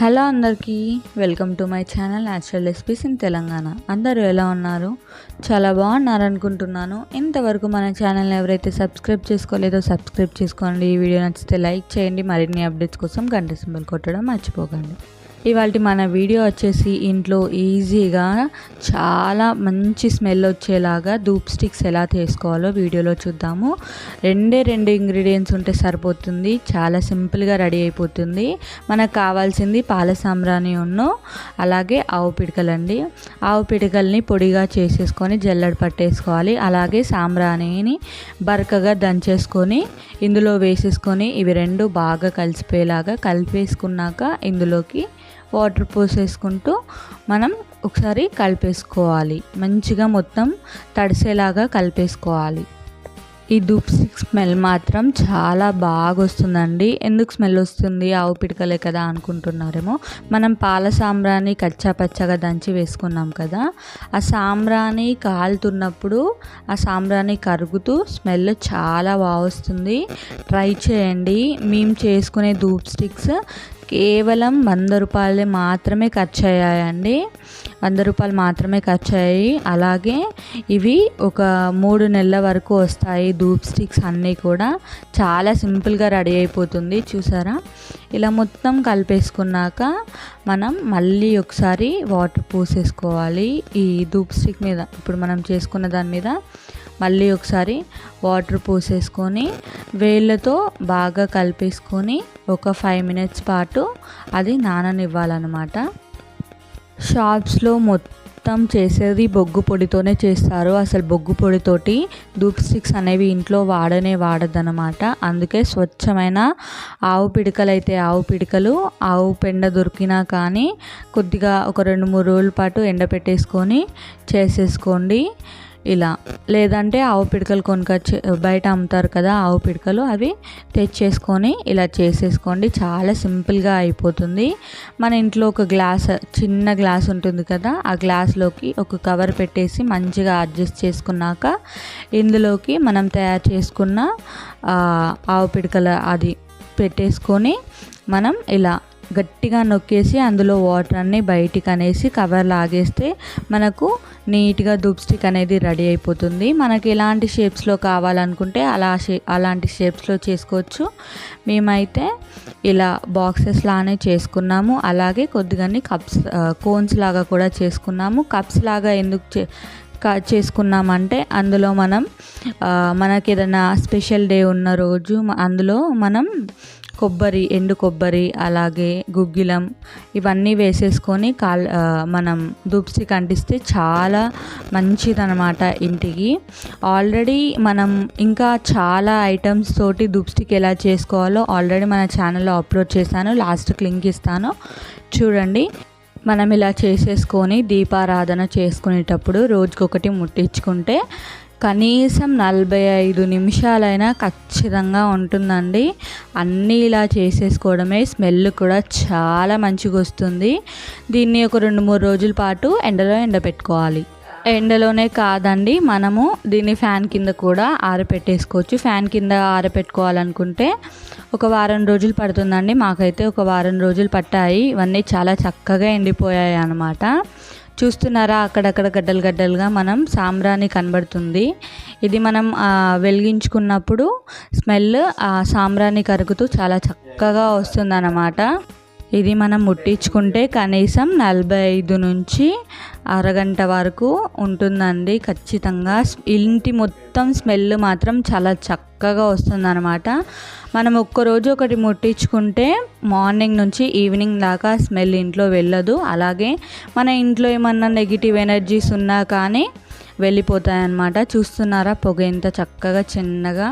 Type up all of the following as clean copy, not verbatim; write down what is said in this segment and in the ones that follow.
Hello అందరికీ, welcome to my channel natural recipes in Telangana. అందరూ ఎలా ఉన్నారు? చాలా బాగున్నారు అనుకుంటున్నాను. ఇంతవరకు మన ఛానల్ని ఎవరైతే సబ్స్క్రైబ్ చేసుకోలేదో సబ్స్క్రైబ్ చేసుకోండి. ఈ వీడియో నచ్చితే లైక్ చేయండి. మరిన్ని అప్డేట్స్ కోసం గంట సింబల్ కొట్టడం మర్చిపోకండి. ఇవాళ మన వీడియో వచ్చేసి ఇంట్లో ఈజీగా చాలా మంచి స్మెల్ వచ్చేలాగా ధూప్ స్టిక్స్ ఎలా చేసుకోవాలో వీడియోలో చూద్దాము. రెండు ఇంగ్రీడియంట్స్ ఉంటే సరిపోతుంది. చాలా సింపుల్గా రెడీ అయిపోతుంది. మనకు కావాల్సింది పాల సాంబ్రాణి అలాగే ఆవు పిడకలండి. ఆవు పిడకల్ని పొడిగా చేసేసుకొని జల్లెడ పట్టేసుకోవాలి. అలాగే సాంబ్రాణిని బరకగా దంచేసుకొని ఇందులో వేసేసుకొని ఇవి రెండు బాగా కలిసిపోయేలాగా కలిపేసుకున్నాక ఇందులోకి వాటర్ పోసేసుకుంటూ మనం ఒకసారి కలిపేసుకోవాలి. మంచిగా మొత్తం తడిసేలాగా కలిపేసుకోవాలి. ఈ ధూప్ స్టిక్ స్మెల్ మాత్రం చాలా బాగా వస్తుందండి. ఎందుకు స్మెల్ వస్తుంది? ఆవు పిడకలే కదా అనుకుంటున్నారేమో. మనం పాల సాంబ్రాణి కచ్చా పచ్చగా దంచి వేసుకున్నాం కదా, ఆ సాంబ్రాణి కాలుతున్నప్పుడు ఆ సాంబ్రాణి కరుగుతూ స్మెల్ చాలా బాగా వస్తుంది. ట్రై చేయండి. మేము చేసుకునే ధూప్ స్టిక్స్ కేవలం 100 రూపాయలు మాత్రమే ఖర్చు అయ్యాయండి. 100 రూపాయలు మాత్రమే ఖర్చు అయ్యాయి. అలాగే ఇవి ఒక 3 నెలల వరకు వస్తాయి. ధూప్ స్టిక్స్ అన్నీ కూడా చాలా సింపుల్గా రెడీ అయిపోతుంది. చూసారా? ఇలా మొత్తం కలిపేసుకున్నాక మనం మళ్ళీ ఒకసారి వాటర్ పోసేసుకోవాలి. ఈ ధూప్ స్టిక్ మీద ఇప్పుడు మనం చేసుకున్న దాని మీద మళ్ళీ ఒకసారి వాటర్ పోసేసుకొని వేళ్ళతో బాగా కలిపేసుకొని ఒక 5 మినిట్స్ పాటు అది నాననివ్వాలన్నమాట. షాప్స్లో మొత్తం చేసేది బొగ్గు పొడితోనే చేస్తారు. అసలు బొగ్గు పొడితోటి ధూప్ స్టిక్స్ అనేవి ఇంట్లో వాడదన్నమాట. అందుకే స్వచ్ఛమైన ఆవు పిడకలు అయితే ఆవు పిడకలు, ఆవు పెండ దొరికినా కానీ కొద్దిగా ఒక 2-3 రోజుల పాటు ఎండపెట్టేసుకొని చేసేసుకోండి. ఇలా లేదంటే ఆవు పిడకలు కొనుకొచ్చి బయట అమ్ముతారు కదా ఆవు పిడకలు, అవి తెచ్చేసుకొని ఇలా చేసేసుకోండి. చాలా సింపుల్గా అయిపోతుంది. మన ఇంట్లో ఒక చిన్న గ్లాస్ ఉంటుంది కదా, ఆ గ్లాస్లోకి ఒక కవర్ పెట్టేసి మంచిగా అడ్జస్ట్ చేసుకున్నాక ఇందులోకి మనం తయారు చేసుకున్న ఆవు పిడకల అది పెట్టేసుకొని మనం ఇలా గట్టిగా నొక్కేసి అందులో వాటర్ అన్నీ బయటికి అనేసి కవర్ లాగేస్తే మనకు నీట్గా ధూప్ స్టిక్ అనేది రెడీ అయిపోతుంది. మనకి ఎలాంటి షేప్స్లో కావాలనుకుంటే అలాంటి షేప్స్లో చేసుకోవచ్చు. మేమైతే ఇలా బాక్సెస్ లానే చేసుకున్నాము. అలాగే కొద్దిగా కోన్స్ లాగా కూడా చేసుకున్నాము. కప్స్ లాగా ఎందుకు చేసుకున్నామంటే అందులో మనకి ఏదైనా స్పెషల్ డే ఉన్న రోజు అందులో మనం ఎండు కొబ్బరి అలాగే గుగ్గిలం ఇవన్నీ వేసేసుకొని మనం ధూప్ స్టిక్ అంటిస్తే చాలా మంచిదన్నమాట ఇంటికి. ఆల్రెడీ మనం ఇంకా చాలా ఐటమ్స్ తోటి ధూప్ స్టిక్ ఎలా చేసుకోవాలో ఆల్రెడీ మన ఛానల్లో అప్లోడ్ చేశాను. లాస్ట్కి లింక్ ఇస్తాను, చూడండి. మనం ఇలా చేసేసుకొని దీపారాధన చేసుకునేటప్పుడు రోజుకొకటి ముట్టించుకుంటే కనీసం 45 నిమిషాలైనా ఖచ్చితంగా ఉంటుందండి. అన్నీ ఇలా చేసేసుకోవడమే. స్మెల్ కూడా చాలా మంచిగా వస్తుంది. దీన్ని ఒక 2-3 రోజుల పాటు ఎండలో ఎండబెట్టుకోవాలి. ఎండలోనే కాదండి, మనము దీన్ని ఫ్యాన్ కింద కూడా ఆరబెట్టేసుకోవచ్చు. ఫ్యాన్ కింద ఆరబెట్టుకోవాలనుకుంటే ఒక వారం రోజులు పడుతుందండి. మాకైతే ఒక వారం రోజులు పట్టాయి. ఇవన్నీ చాలా చక్కగా ఎండిపోయాయి అన్నమాట. చూస్తున్నారా? అక్కడక్కడ గడ్డలుగా మనం సాంబ్రాణి కనబడుతుంది. ఇది మనం వెలిగించుకున్నప్పుడు స్మెల్ ఆ సాంబ్రాణి కరుగుతూ చాలా చక్కగా వస్తుందన్నమాట. ఇది మనం ముట్టించుకుంటే కనీసం 45 నుంచి అరగంట వరకు ఉంటుందండి ఖచ్చితంగా. ఇంటి మొత్తం స్మెల్ మాత్రం చాలా చక్కగా వస్తుందన్నమాట. మనం ఒక్కరోజు ఒకటి ముట్టించుకుంటే మార్నింగ్ నుంచి ఈవినింగ్ దాకా స్మెల్ ఇంట్లో వెళ్ళదు. అలాగే మన ఇంట్లో ఏమన్నా నెగిటివ్ ఎనర్జీస్ ఉన్నా కానీ వెళ్ళిపోతాయన్నమాట. చూస్తున్నారా? పొగ ఎంత చక్కగా చిన్నగా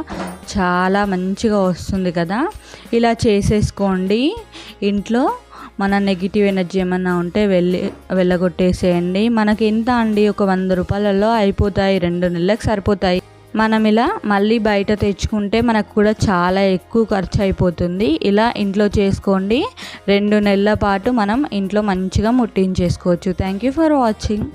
చాలా మంచిగా వస్తుంది కదా. ఇలా చేసేసుకోండి. ఇంట్లో మన నెగిటివ్ ఎనర్జీ ఏమన్నా ఉంటే వెళ్ళగొట్టేసేయండి. మనకి ఎంత అండి, ఒక 100 రూపాయలలో అయిపోతాయి. 2 నెలలకు సరిపోతాయి. మనం ఇలా మళ్ళీ బయట తెచ్చుకుంటే మనకు కూడా చాలా ఎక్కువ ఖర్చు అయిపోతుంది. ఇలా ఇంట్లో చేసుకోండి. 2 నెలల పాటు మనం ఇంట్లో మంచిగా ముట్టించేసుకోవచ్చు. Thank you for watching.